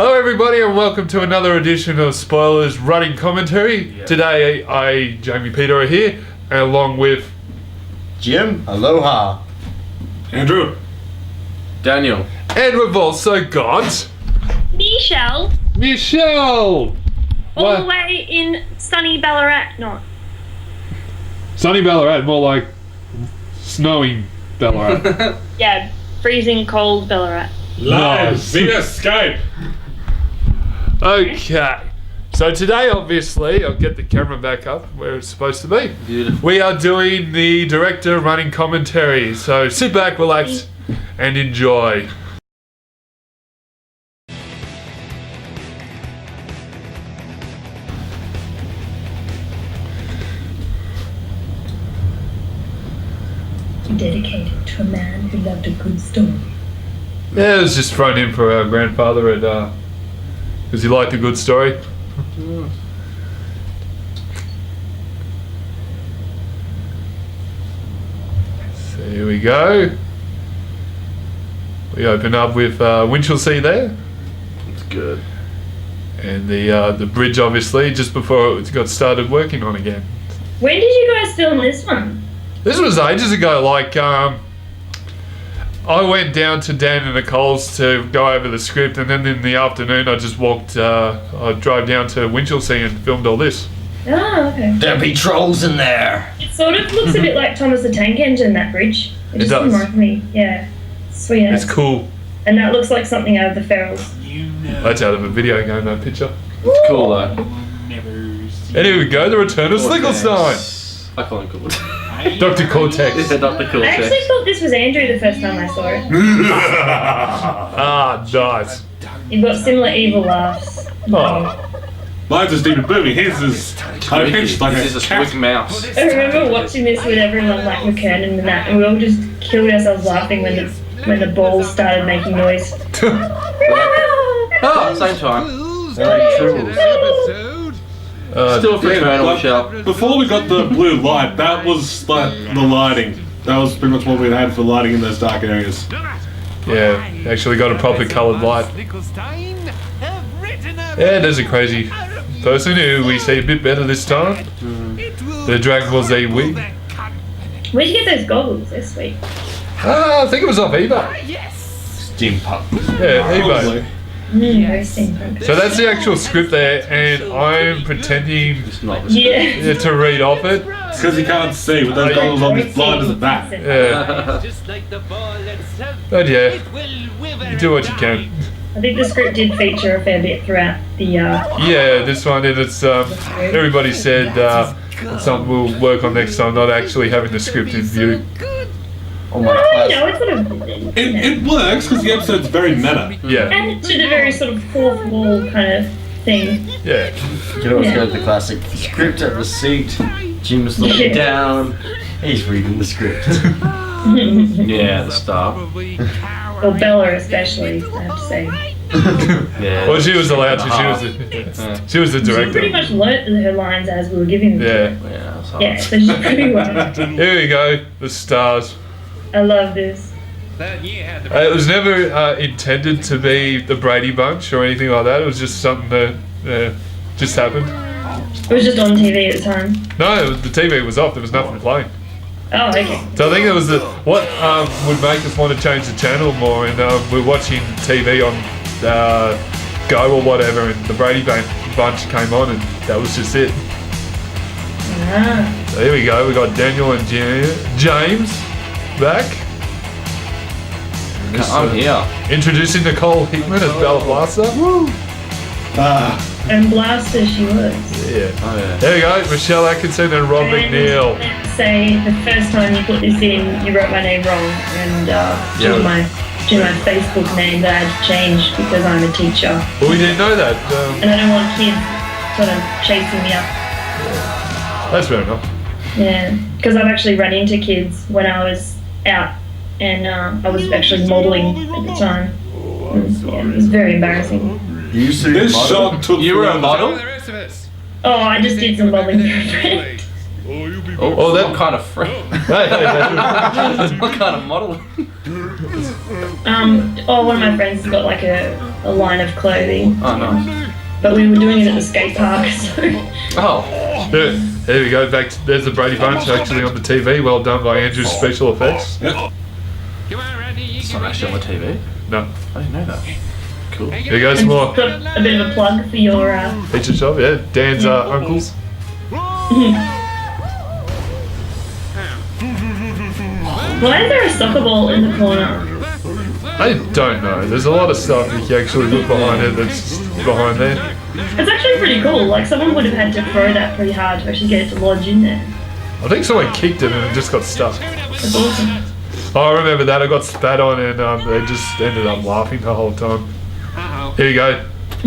Hello everybody and welcome to another edition of Spoilers Running Commentary. Yep. Today Jamie Peter are here and along with Jim, aloha. Andrew, Daniel. and we've also got Michelle, Michelle! all the way in sunny Ballarat, not. Sunny Ballarat, more like snowing Ballarat. Yeah, freezing cold Ballarat. Nice. Via Skype. Okay, so today obviously, I'll get the camera back up where it's supposed to be. Beautiful. We are doing the director running commentary, so sit back, relax, and enjoy. Dedicated to a man who loved a good story. Yeah, it was just thrown in for our grandfather and because he liked a good story. So here we go. We open up with Winchelsea there, It's good. and the bridge obviously just before it got started working on again. When did you guys film this one? This was ages ago. Like I went down to Dan and Nicole's to go over the script, and then in the afternoon I just walked. I drove down to Winchelsea and filmed all this. Oh, okay. There'll be trolls in there. It sort of looks a bit like Thomas the Tank Engine, that bridge. It just does. reminds me, yeah. Sweet ass. It's cool. And that looks like something out of the Ferals. That's out of a video game, no picture. It's cool though. And here we go, the return of Slicklestein. I call him cool. Dr. Cortex. Yeah, Dr. I Cool. actually thought this was Andrew the first time I saw it. Ah, nice. You've got similar evil laughs. Oh. Mine's a Stephen Boomy. His is high-pitched like This is a squeak mouse. I remember watching this with everyone like McKernan and that, and we all just killed ourselves laughing when the balls started making noise. Oh, same time. Very true. Still for Colonel Michelle. Before we got the blue light, that was like the lighting. That was pretty much what we had for lighting in those dark areas. Yeah, actually got a proper coloured light. Yeah, there's a crazy person who we see a bit better this time. The Dragon Ball Z wig. Where'd you get those goggles? They're sweet. I think it was off eBay. Steampunk. Yeah, eBay. Probably. Very steampunk. So that's the actual script there, and I'm pretending It's not. Yeah. to read off it. Because he can't see with those goggles on, he's blind as a bat. Yeah, but yeah, you do what you can. I think the script did feature a fair bit throughout the. Yeah, this one, and it's everybody said it's something we'll work on next time, not actually having the script in view. Oh my No, class. it's sort of. It works because the episode's very meta. Yeah, And to the very sort of fourth wall kind of thing. yeah. You can always go to the classic script at the seat. Jim's looking down. He's reading the script. Yeah, the star. Or Bella especially, I have to say. Yeah. Well, she was allowed to. She was the She pretty director. much learnt her lines as we were giving them. Yeah. Yeah, that's hard. Yeah, so she's pretty well. Here we go. The stars. I love this. It was never intended to be the Brady Bunch or anything like that. It was just something that just happened. It was just on TV at the time. No, the TV was off. There was nothing playing. Oh, okay. So I think it was what would make us want to change the channel more. And we're watching TV on Go or whatever, and the Brady Bunch came on, and that was just it. Ah. So here we go. We got Daniel and James back. And this, I'm here. Introducing Nicole Hickman as Bella Blaster. And Blaster she was. Yeah. Oh yeah. There we go. Michelle Atkinson and Rob McNeil. And let's say the first time you put this in, you wrote my name wrong, and due to my Facebook name that I had to change because I'm a teacher, Well, we didn't know that. and I don't want kids sort of chasing me up. That's fair enough. Yeah, because I've actually run into kids when I was out, and I was actually modelling at the time. Yeah, it was very embarrassing. You used to be This model? shot took You were a forever. model? Oh, I just did some modelling for a friend. Oh, that- what kind of friend? Hey, hey, hey. What kind of model? One of my friends has got like a line of clothing. Oh, nice. But we were doing it at the skate park, so. Oh. Yeah, there we go. There's the Brady Bunch actually on the TV. Well done by Andrew's special effects. It's not actually on the TV. No. I didn't know that. Cool. Here goes And more. got a bit of a plug for your. Pizza shop, yeah. Dan's uncles. Why is there a soccer ball in the corner? I don't know. There's a lot of stuff if you actually look behind it that's behind there. It's actually pretty cool. Like someone would have had to throw that pretty hard to actually get it to lodge in there. I think someone kicked it and it just got stuck. That's awesome. Oh, I remember that. I got spat on and they just ended up laughing the whole time. Here you go. I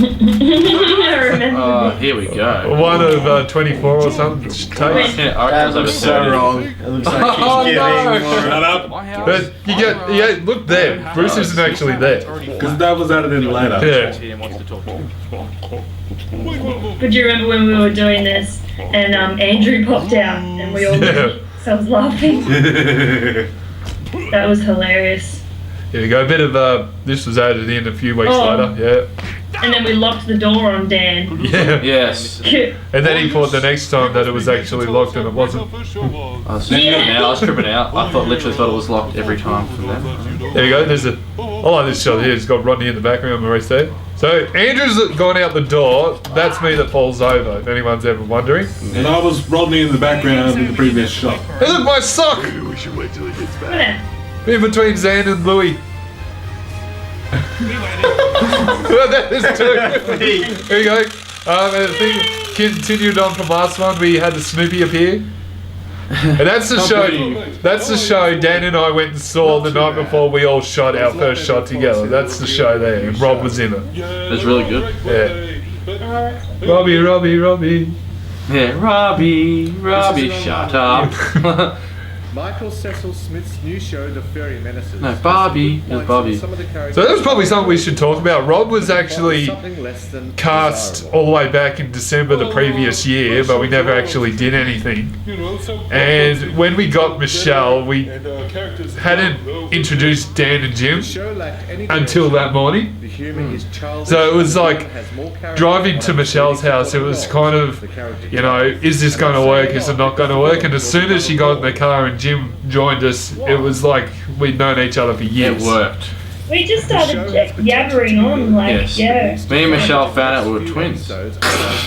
remember. Oh, here we go. One of 24 or something. Take. Yeah, I That reckon it was looks so over 30. wrong. It looks like she's Oh, giving no. more. Shut up. But you get, look there. Bruce isn't actually there. Because that was added in later. Yeah. But do you remember when we were doing this and Andrew popped out and we all so I was laughing. That was hilarious. Here we go. A bit of this was added in a few weeks Oh. later. And then we locked the door on Dan. Yeah. Yes. And then he thought the next time that it was actually locked and it wasn't. I was tripping out. I was tripping out. I literally thought it was locked every time from then. There you go. There's a. I like this shot here. It's got Rodney in the background, Maurice there. So Andrew's gone out the door. That's me that falls over. If anyone's ever wondering. And I was Rodney in the background in the previous shot. Hey, look, my sock Look at that. in between Zan and Louis. Well, that is two. Here you go. And the thing continued on from last one. We had the Snoopy appear. And that's the show. That's the show Dan and I went and saw the night before we all shot our first shot together. That's the show there. And Rob was in it. It's really good. Yeah. Robbie. Yeah, Robbie, shut up. Michael Cecil Smith's new show, The Furry Menaces. No, Barbie. It was Barbie. Some of the characters So that was probably something we should talk about. Rob was actually something less than cast desirable. all the way back in December the previous year, but we never actually did anything. And when we got Michelle, we hadn't introduced Dan and Jim The show lacked any until that morning. The humor is childish. So it was like Has more character driving to than Michelle's house. It was kind of, you know, is this going to work? Is it not going to work? And as soon as she got in the car and Jim joined us, it was like we'd known each other for It years. worked. We just started yabbering on like, Yes. yeah. Me and Michelle found out we were twins. Yeah.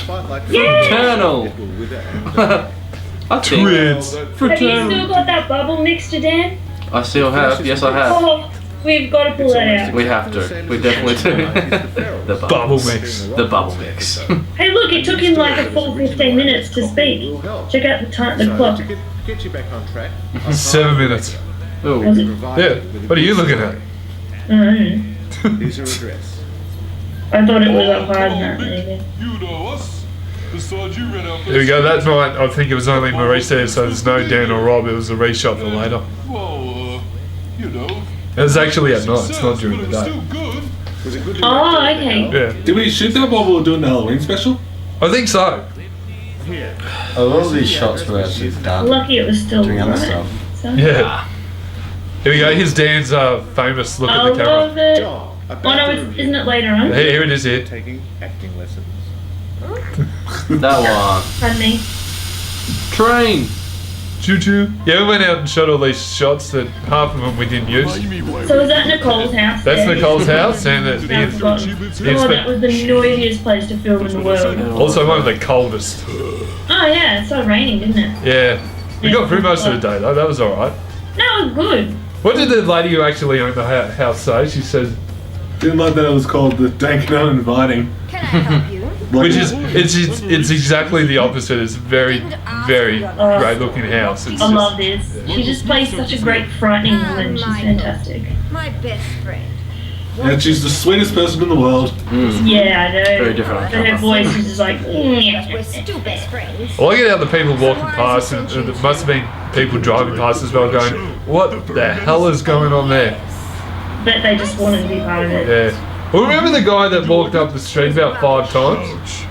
Fraternal. I think. Twins. Have you still got that bubble mixture, Dan? I still have. Yes, I have. Oh, we've got to pull that out. We have to. We definitely do. The Bubble mix. The bubble mix. Hey, look, it took him like a full 15 minutes to speak. Check out the time, the clock. To get you back on track, 7 minutes. Ooh. Was it? Yeah. What are you looking at? here's your address. I thought it was up higher than that, maybe. Here we go. That night, I think it was only Maurice there, so there's no Dan or Rob. It was a reshot for later. It was actually at night. It's not during the day. Oh, okay. Yeah. Did we shoot that while we were doing the Halloween special? I think so. A lot of these shots were actually done Lucky it was still doing other light. stuff. So. Yeah. Here we go. Here's Dan's famous look I at the camera. love it. John, Oh no, isn't it later on? Here it is here. taking acting lessons. That one. Pardon me. Train. Choo choo. Yeah, we went out and shot all these shots that half of them we didn't use. So was that Nicole's house? That's there? Nicole's house and I've forgotten. Oh, that the was the noisiest place to film in the world. also one of the coldest. Oh yeah, it started raining, didn't it? Yeah. We got through most of the day though. That was alright. No, it was good. What did the lady who actually owned the house say? She said, Didn't like that it was called the Dank and Uninviting. Can I help you? Like, which is it's exactly the opposite. It's a very great looking house. It's I just, love this. She just plays such a great frightening woman. She's fantastic. My best friend. and she's the sweetest person in the world. Yeah, I know. Very different on And her camera. voice is just like. We're still best friends. I like it how the people walking past, and there must have been people driving past as well going, what the hell is going on there? But they just wanted to be part of it. Yeah. Well, remember the guy that walked up the street about 5 times?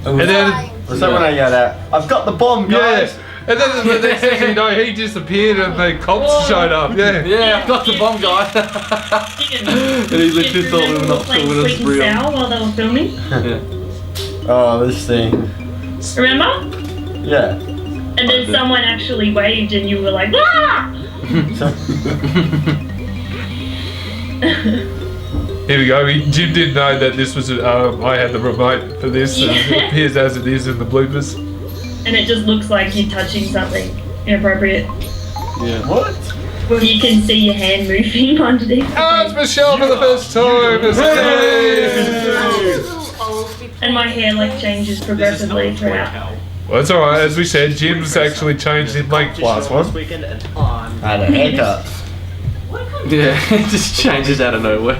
And then, Was that when I yelled out, I've got the bomb, guys? And then the next thing you know, he disappeared and the cops showed up. Yeah. Yeah, I got the bomb guy. And he literally thought we were not playing filming Sweet us and real. Sour while they were filming. Yeah. Oh, this thing. Remember? Yeah. And then someone actually waved and you were like, ah! Here we go. Jim didn't know that this was. I had the remote for this. And it appears as it is in the bloopers. And it just looks like you're touching something inappropriate. Yeah. What? You can see your hand moving underneath. Oh, it's Michelle for the first time. And my hair like changes progressively throughout. Well, it's alright. As we said, Jim's actually changed in length last one. I had a haircut. Yeah, it just changes out of nowhere.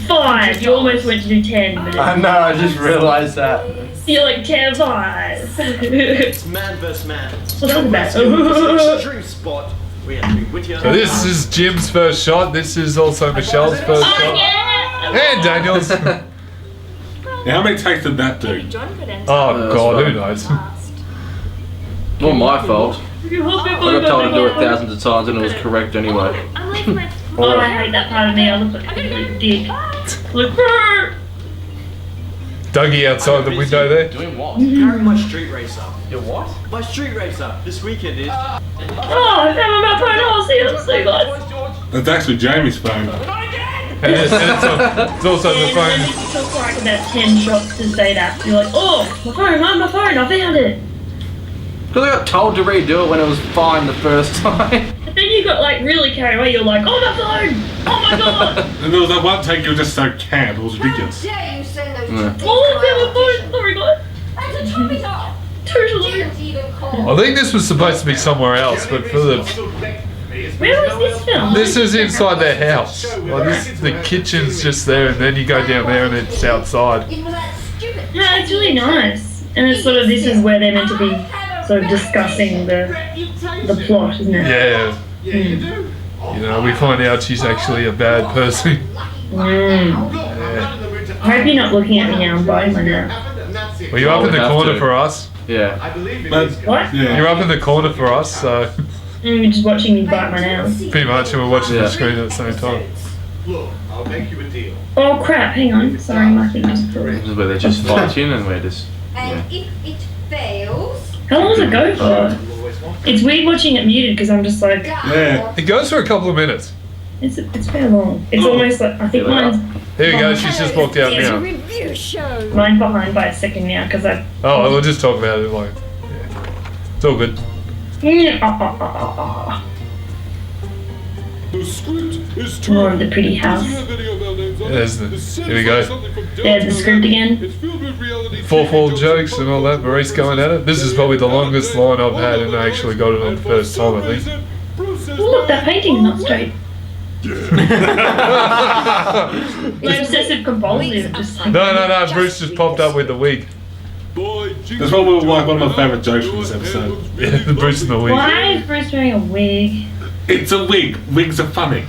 5. You almost went to do 10, but I know, I just realised that. you're like 10 5. It's man versus man. Well, that was Extreme spot. We have to be wittier. So this is Jim's first shot. This is also Michelle's first Oh, shot. yeah! And Daniel's. Yeah, how many takes did that do? Oh God, who knows? Not my fault. I got told to do it thousands of times and it was correct anyway. Oh, I hate that part of me. I look like a complete dick. Look, Dougie outside the window there. Doing what? Carry my street racer. Your what? My street racer. This weekend is. oh, I found my phone. Oh, see you guys. That's actually Jamie's phone. And it's also the And then phone. it took like about 10 shots to say that. You're like, oh, my phone, I found it. Because I got told to redo it when it was fine the first time. But then you got like really carried away. You're like, oh my phone! Oh my god! And there was that one take you were just so camp. It was ridiculous. How dare you send those Yeah. ridiculous Oh, my phone! Sorry, God. That's a toppy top. Totally. Didn't even call. I think this was supposed to be somewhere else, but for the Where was this film? this is inside their house. Well, the kitchen's just there, and then you go down there and it's outside. It was that stupid. No, it's really nice. And it's sort of, this is where they're meant to be sort of discussing the plot, isn't it? Yeah. You know, we find out she's actually a bad person. Mm. Yeah. I hope you're not looking at me now. I'm biting my nail. Well, you're up in the have corner to. for us. Yeah. But, What? yeah. You're up in the corner for us, so You're just watching me bite my nails. pretty much, and we're watching Yeah. the screen at the same time. Look, I'll make you a deal. Oh crap, hang on. Sorry, my thing was This cool. is where they just fight in and we're just. And if it fails, How long does it go for? It's weird watching it muted because I'm just like, Yeah. It goes for a couple of minutes. it's very long. It's almost like, I think mine's There you go, she's just walked out it's a now. review show. mine's behind by a second now because I. Oh, we'll just talk about it like. Yeah. It's all good. The script is More of the pretty house. There's here we go. There's the script again. It's filled with reality. Fourfold jokes and all that. Maurice going at it. This is probably the longest line I've had, and I actually got it on the first time, I think. Look, that painting's not straight. My obsessive compulsive just like. No. Bruce just popped up with the wig. That's probably like one of my favourite jokes from this episode. Yeah, the Bruce and the wig. Why is Bruce wearing a wig? It's a wig. Wigs are funny.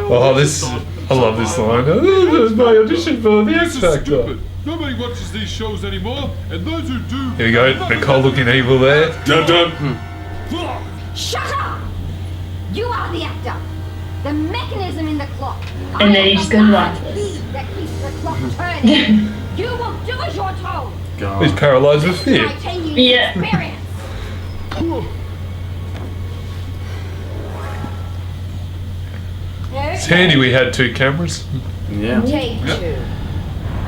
Oh, this. I love this line. Oh, this is my audition for the X Factor. Nobody watches these shows anymore, and those who do. Here we go. Nicole looking evil there. Dun dun. Shut up! You are the actor. The mechanism in the clock. And then he just goes lifeless. That keeps the clock turning. You will do as you're told. He's God. paralysed with fear. I tell you Yeah. experience. It's handy we had 2 cameras. Yeah. Take 2.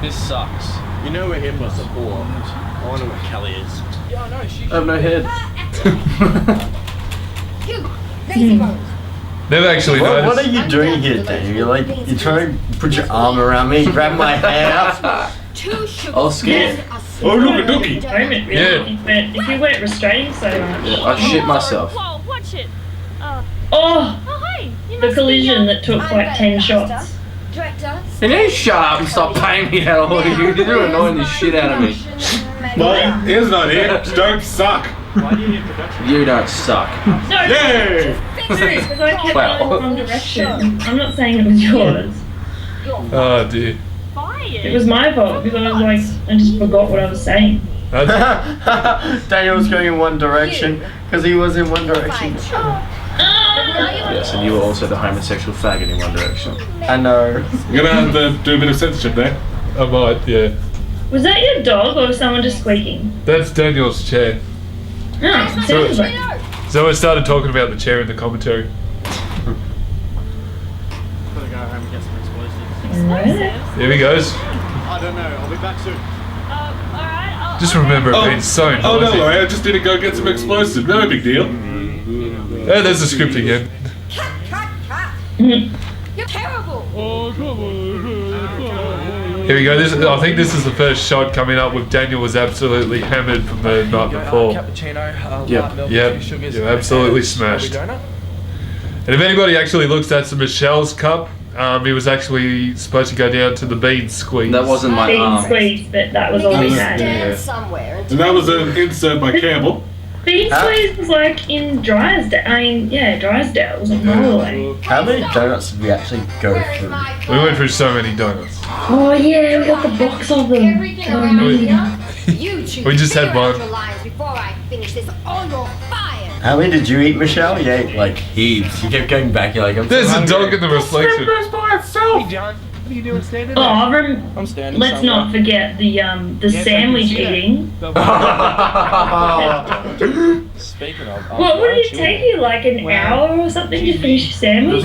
This sucks. You know we're here for support. I wonder where Kelly is. I have no head. You, lazy bones. Never actually What noticed. are you doing here, Dave? You're trying to put your arm around me, grab my hair. 2 sugar. I was scared. Oh, look, a dookie. Moment, really. Yeah. If you weren't restraining so much. Yeah, I shit myself. Whoa, watch it. Oh, Oh, hey. You the must collision be, that took like 10 shots. Director. Can you shut up and stop paying me how old you? You're annoying the shit out of me. Well, here's an idea. Don't suck. Why do you need production? You don't suck. No, Yay! because I kept Wow. going from direction. I'm not saying it was yours. Oh dear. Fine. It was my fault because I was like, I just forgot what I was saying. Daniel was going in one direction because he was in one direction. Yes, and you were also the homosexual faggot in one direction. I know. You're gonna have to do a bit of censorship there. I might, yeah. Was that your dog or was someone just squeaking? That's Daniel's chair. No, it sounds like. So I started talking about the chair in the commentary. Gotta go home and get some explosives. Here he goes. I don't know. I'll be back soon. Alright, Just remember it being so noisy. Oh, no worry, I just need to go get some explosives. No big deal. Oh, there's the script again. Cut. You're terrible. Here we go. I think this is the first shot coming up with Daniel was absolutely hammered from the night before. Cappuccino, Yep, you're absolutely smashed. And if anybody actually looks at Michelle's cup, he was actually supposed to go down to the bean squeeze. That wasn't my Bean arm. squeeze, but that was all we had. Yeah. Somewhere. And that was an insert by Campbell. Bean squeeze was like in Drysdale. I mean, yeah, Drysdale. It was in Norway. How many donuts did we actually go through? We went through so many donuts. Oh yeah, we got the box of them. Everything Oh, around amazing. here. You choose We just to had figure out one. your lines before I finish this, or you're fired. How many did you eat, Michelle? You ate like heaps. You kept going back. You're like, I'm There's so a hungry. dog in the reflection. Hey, John. What are you doing standing Oh, there? I'm standing let's not forget the sandwich eating. Speaking of, What would it take you, like an hour or something to finish your sandwich?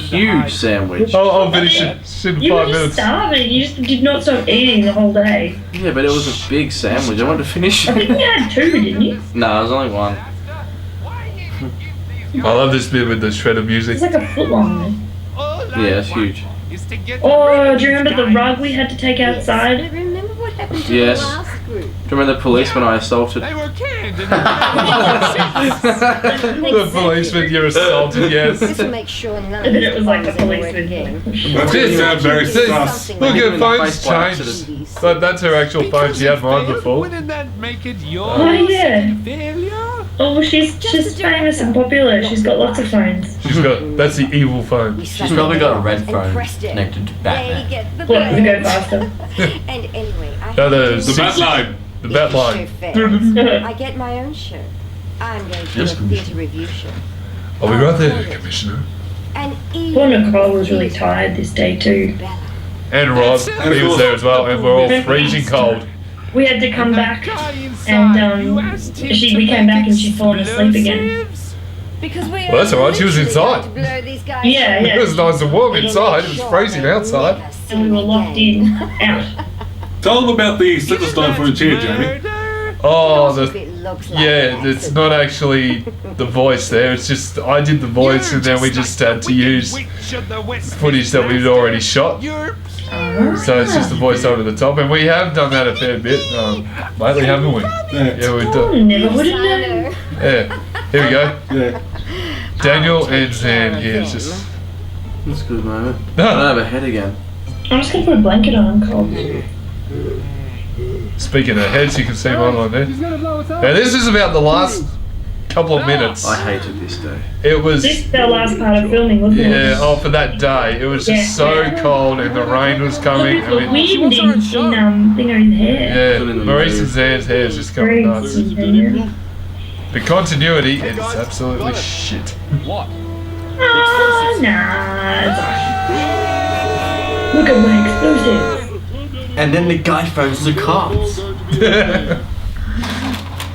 Huge sandwich. I'll finish it in You were 5 just minutes. starving. You just did not stop eating the whole day. Yeah, but it was a big sandwich. I wanted to finish I think it. you had 2, didn't you? No, it was only one. I love this bit with the shredder music. It's like a foot long. Yeah, it's huge. Oh, do you remember the rug we had to take outside? Remember what happened to Yes. the last group? Do you remember the policeman I assaulted? The policeman you're assaulted, yes. This will make sure none of And then these it was like the bombs ever work policeman. again. That did sound very This- sus. Look, her in the phone's face by changed. But that's her actual phone. She had mine before. Wouldn't that make it your Oh yeah. failure? Oh, she's famous and popular. She's got lots of phones. She's got, that's the evil phone. She's probably got a red And phone pressed it. connected to They Batman. get the What, to go blame. faster? And anyway, I No, have the to- bat line. The bat If the line. show fails, I get my own show. I'm going to do a Yes, theatre review show. I'll be right there, Commissioner. And Poor Nicole was really tired this day too. Bella. And Rob, he was there as well, and we're all freezing cold. We had to come back, and we came back and she'd fallen asleep again. Because we Well, that's alright, she was literally inside. going to blow these guys Yeah, up. yeah. It was nice and warm inside. It was freezing outside. And we were locked in, out. Tell them about the Silverstone footage here, Jamie. Oh, If it looks like yeah, an it's not actually the voice there. It's just I did the voice, and then we just had to use footage that we'd already shot. So it's just the voice over the top, and we have done that a fair bit lately, haven't we? Yeah, we've Oh, done. never would have known. accident. Yeah, here we go. Yeah. Daniel and Zan here, just. That's a good moment. I don't have a head again. I'm just gonna put a blanket on. I'm cold. Speaking of heads, you can see mine on there. Now this is about the last couple of minutes. I hated this day. It was. This is our last part of filming, wasn't it? Yeah, oh, for that day. It was just so cold and the rain was coming. I Look, we mean, even didn't see Thinger's hair. yeah, Maurice and Zan's hair is just going nuts. The continuity is absolutely shit. What? Oh, nah. It's alright. Look at my explosives. And then the guy phones the cops.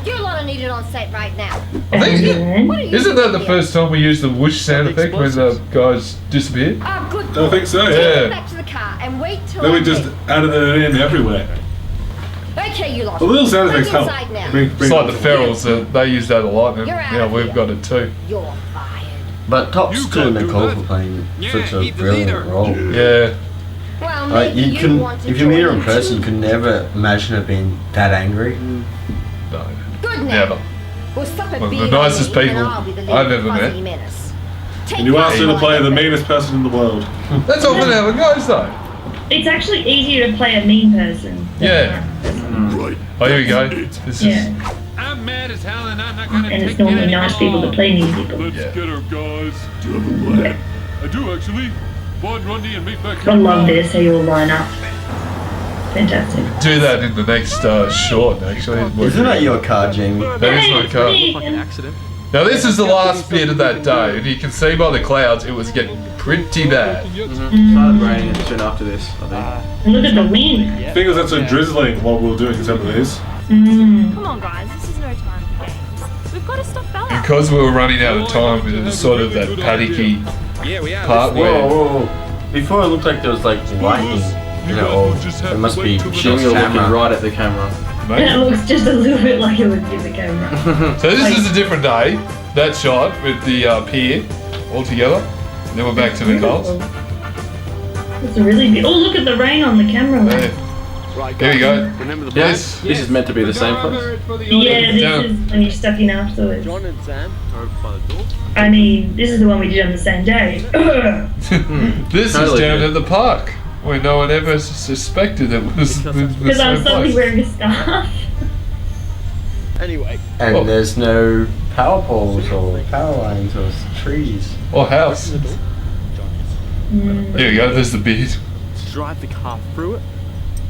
You lot are needed on set right now. I think, And then, isn't that the first time we used the whoosh sound effect when the guys disappeared? Ah, good. I think so, Take yeah. it back to the car and wait till Then we I'm just ready. added it in everywhere. Okay, you lot. The little sound effects Look help. inside now. It's like the ferals, they use that a lot, and You're out yeah, of we've here. got it too. You're fired. But tops to Nicole for playing such a brilliant role. Yeah. Well, maybe You can, want to if you meet her in join person, you too. can never imagine her being that angry. No, Good now. never. We'll stop at One of being the nicest on me, people and I'll be the I've leading ever met. fuzzy menace. Take And you asked her to that play the line. meanest person in the world. That's often how it goes though. it's actually easier to play a mean person. than Yeah. Oh, here we go. This is. Yeah. I'm mad as hell and I'm not gonna And take it's normally it nice people that play mean people. Let's Yeah. get her, guys. Do you have a plan? I do actually. Bond Rundy and meet back I love this, how you all line up. fantastic. Do that in the next short, actually. Isn't that your car, Jamie? That is my car. Like an accident. Now this is the last bit of that day, and you can see by the clouds it was getting pretty bad. Started raining soon after this, I think. And look at the wind. Fingers that's so drizzling while we were doing some of these. Come on, guys. This is no time for games. We've got to stop Bella. Because we were running out of time, it was sort of that panicky part where... Whoa. Before it looked like there was like lightning. You know, or it must be Jimmy, just you're looking camera. right at the camera. And it looks just a little bit like it would be the camera. So this is a different day, that shot with the pier all together. And then we're back to Nicole's. It's really big. Oh, look at the rain on the camera. There. Here we go. Yes. This is meant to be the same place. Yeah, this Yeah. is when you're stuck in afterwards. John and Sam are by the door. I mean, this is the one we did on the same day. This is Totally down good. at the park, where no one ever suspected it was the Because I'm same suddenly place. wearing a scarf. Anyway, And Oh. there's no power poles or power lines or trees. Or house. Mm. Here we go, there's the beard. drive the car through it,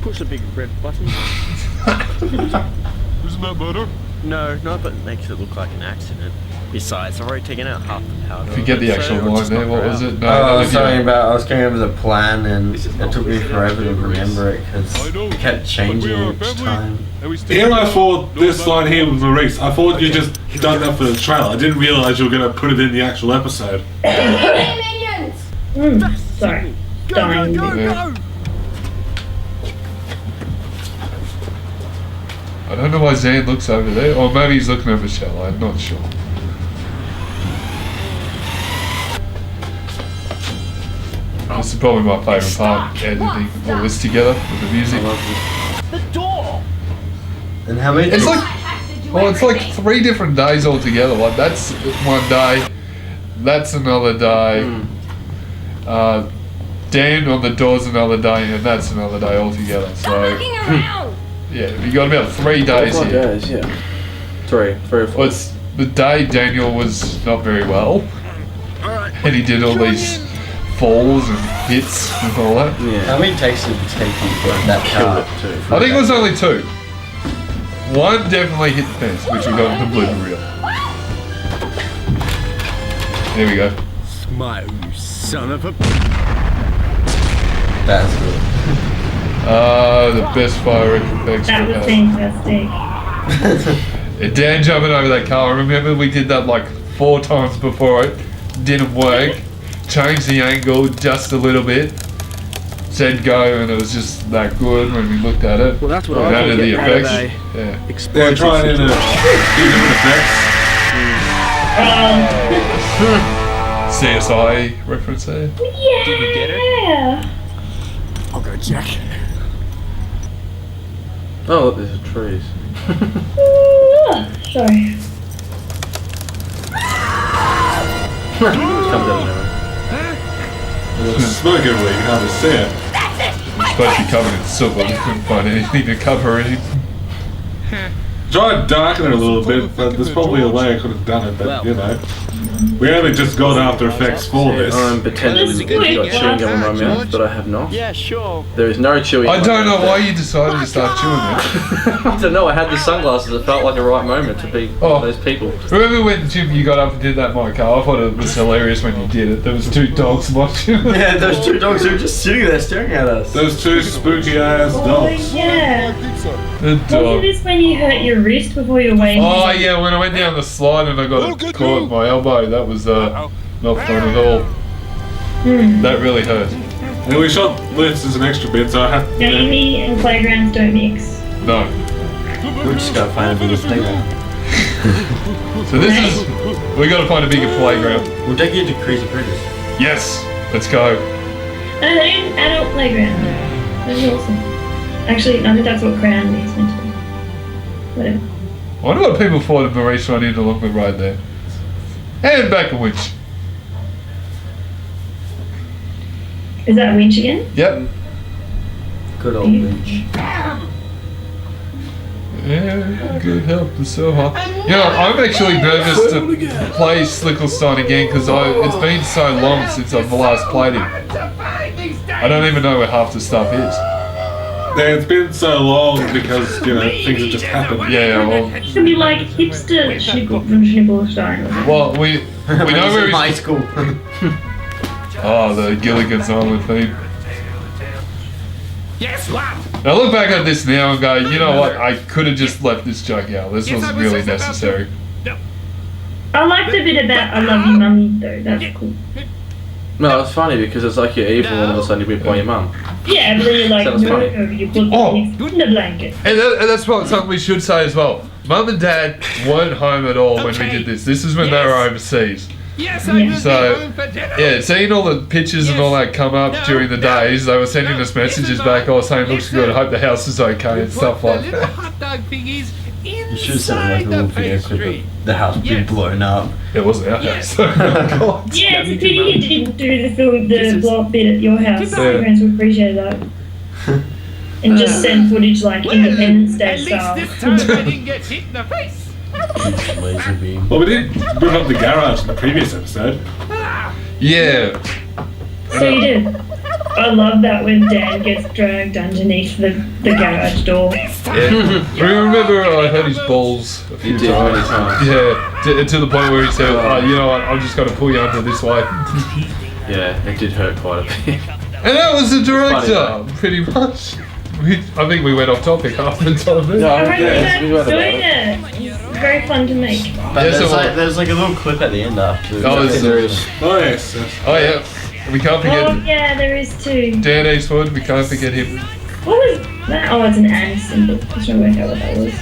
push the big red button. Isn't that better? No, but it makes it look like an accident. Besides, I've already taken out half the powder. Forget the actual line there, what was it? No, I was no, talking about, I was going over the plan and it took me forever to remember it because it kept changing each time. Here I thought this line here was Maurice. I thought you just done that for the trailer. I didn't realise you were going to put it in the actual episode. Sorry. Dying. Yeah. I don't know why Zan looks over there, or maybe he's looking over Michelle, I'm not sure. This is probably my favourite part, editing all this together with the music. The door! And how many? It's like, well, it's like 3 different days altogether. Like that's one day, that's another day. Dan on the door's another day, and that's another day altogether. So yeah, you got about 3 days 4 here. days, yeah. 3 or 4. Well, it's the day Daniel was not very well, and he did all these falls and hits and all that. Yeah. How many takes did it take you for that car? I think it was only 2. One definitely hit the fence, which we got in the blooper reel. There we go. Smile, you son of a... That's good. The best fire effects That we've was had. fantastic. Dan jumping over that car. Remember we did that like 4 times before it didn't work. Changed the angle just a little bit. Said go, and it was just that good when we looked at it. Well, that's what We I added thought, the getting out of effects. Yeah. They're Explosive trying in situation. different effects. CSI reference there. Yeah. Did we get it? I'll go check. Oh, look, there's trees. Sorry. Comes out of nowhere. There's smoke everywhere, you can hardly see it. It's supposed to be covered in silver. We couldn't find anything to cover it. Try to darken it a little bit, but there's probably a way I could have done it, but you know. We only just got After Effects for this. I'm pretending Let's to got chewing gum in my mouth, but I have not. Yeah, sure. There is no chewing. I in my don't know mouth why there. you decided to start chewing it. I don't know. I had the sunglasses. It felt like a right moment to be one of those people. Remember when Jim, you got up and did that in my car? I thought it was hilarious when you did it. There was 2 dogs watching. Yeah, those 2 dogs who were just sitting there staring at us. Those 2 spooky ass Oh, dogs. yeah. The Wasn't dog. this when you hurt your wrist before you were waiting? Oh yeah, when I went down the slide and I got caught in my elbow, that was not fun at all. That really hurt. And we shot this as an extra bit, so I had Gaming and playgrounds don't mix. No. We just gotta find a bigger playground. So this is, we got to find a bigger playground. We'll take you to Crazy Critters. Yes, let's go. An adult playground. That'd be awesome. Actually, I think that's what Crown is meant to be. Whatever. I wonder what people thought of Maurice running along the road there. And back a winch. Is that a winch again? Yep. Good old beach. Yeah, good help. It's so hot. You know, I'm actually nervous to play Slicklestein again because it's been so long since I've last played him. I don't even know where half the stuff is. It's been so long because, you know, things have just happened. Yeah, well, It could be like hipster Schnibblestein. well, we know where he's. high school. Oh, the Gilligan's Island theme. Yes, what? I look back at this now and go, you know what? I could have just left this joke out. This wasn't really necessary. I liked the bit about I love you, mummy, though. That's cool. No, it's funny because it's like you're evil and all of a sudden you beat by your mum. Yeah, but then you're like, Sounds no, funny. you put the in the blanket. And that's something we should say as well. Mum and Dad weren't home at all when we did this. This is when they were overseas. Yes, I will So, be home for dinner. yeah, seeing all the pictures and all that come up during the days, they were sending us messages back all saying, looks good, I hope the house is okay and stuff like The little that. hot dog thingies You should have sent like a inside little the video clip pastry. of the house being blown up. It wasn't our house. Oh, God. Yeah, it's a pity you didn't do the blow up bit at your house. Yeah. Your parents would appreciate that. And just send footage like Independence Day At style. least this time I didn't get hit in the face. Laser beam. Well, we did move up the garage in the previous episode. Yeah. So you did. I love that when Dan gets dragged underneath the garage door. Yeah. Remember I hurt his balls a few You did many times. times. Yeah, to the point where he said, oh, you know what, I'm just going to pull you under this way. Yeah, it did hurt quite a bit. And that was the director, Funny, pretty much. I think we went off topic half the time. No, I remember yeah, we read about doing it. it. It's very fun to make. But Yes, there's like a little clip at the end after. Oh, it's Serious. Oh, yes. Oh, yeah. We can't Oh forget yeah, there is too. Dan Eastwood. We can't forget him. What was that? Oh, it's an and symbol. I was trying to work out what that was.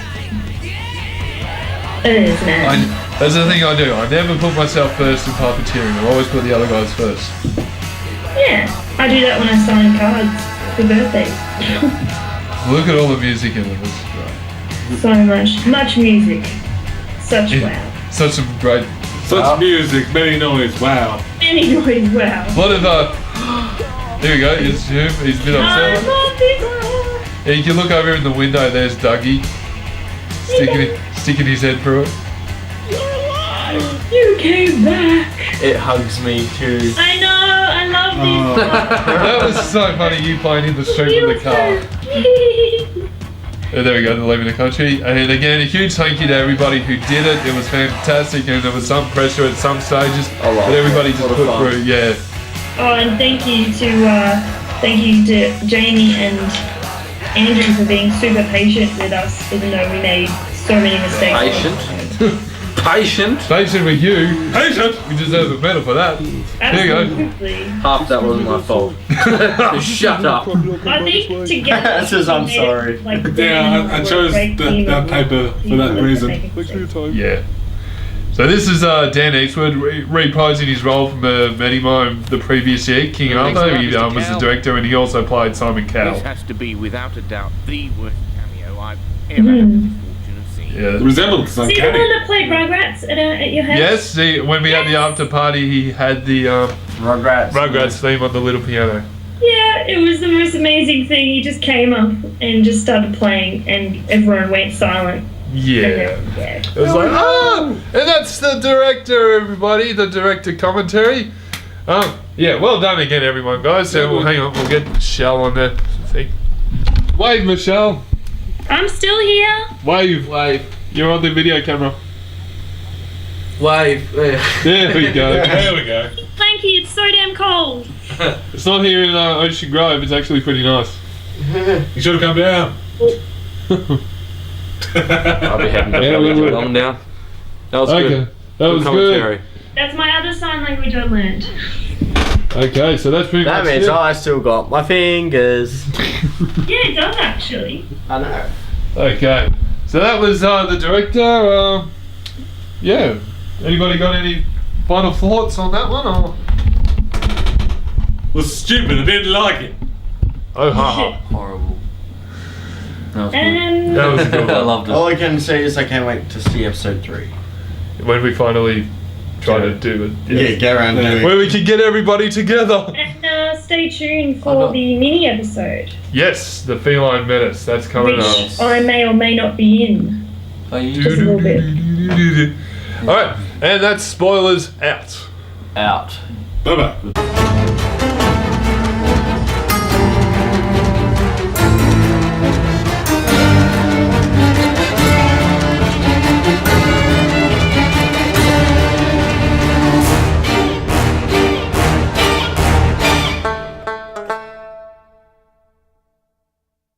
It is an and. That's the thing I do. I never put myself first in puppeteering. I always put the other guys first. Yeah, I do that when I sign cards for birthdays. Look at all the music in it. It's So much music. Such great. wow. Such some great. Such music, many noise, wow. Any noise, wow. A lot of Here we go. It's him. He's a bit upset. Yeah, you can look over in the window. There's Dougie sticking his head through it. You came back. It hugs me too. I know. I love this. That was so funny. You playing in the street with the car. There we go, they're leaving the country. And again, a huge thank you to everybody who did it. It was fantastic, and there was some pressure at some stages, but everybody just put through. Yeah. Oh, and thank you to Jamie and Andrew for being super patient with us, even though we made so many mistakes. Patient? Patient with you. Patient! We deserve a medal for that. There you go. Absolutely. Half that wasn't my fault. Shut up. I think together. Says I'm sorry. Like, Yeah, I chose that paper for that reason. Yeah. So this is Dan Eastwood reprising his role from Medimo the previous year, King Arthur. He was the director, and he also played Simon Cowell. This has to be, without a doubt, the worst cameo I've ever had the misfortune of seeing. Yeah. The resemblance is See the one uncanny. that played Rugrats at your house? Yes, when we had the after party, he had the Rugrats theme on the little piano. Yeah, it was the most amazing thing. He just came up and just started playing, and everyone went silent. Yeah. It was like, and that's the director, everybody, the director commentary. Yeah, well done again, everyone, guys. So we'll hang on, we'll get Michelle on the thing. Wave, Michelle. I'm still here. Wave. You're on the video camera. Wave. There we go. There we go. Clanky, it's so damn cold. It's not here in Ocean Grove. It's actually pretty nice. You should have come down. I'll be having to come down. That was good. That was commentary. That's my other sign language I learned. Okay, so that's pretty That much means it. I still got my fingers. Yeah, it does actually. I know. Okay, so that was the director. Yeah. Anybody got any final thoughts on that one? Or? It was stupid, I didn't like it. Oh, haha. Horrible. That was a good I one. loved it. All I can say is I can't wait to see episode 3. When we finally try to do it. Yeah, get around doing it. Where we can get everybody together. And stay tuned for the mini episode, Yes, the Feline Menace. That's coming up. which I may or may not be in. Just a little bit. Alright, and that's spoilers out. Out. Bye-bye.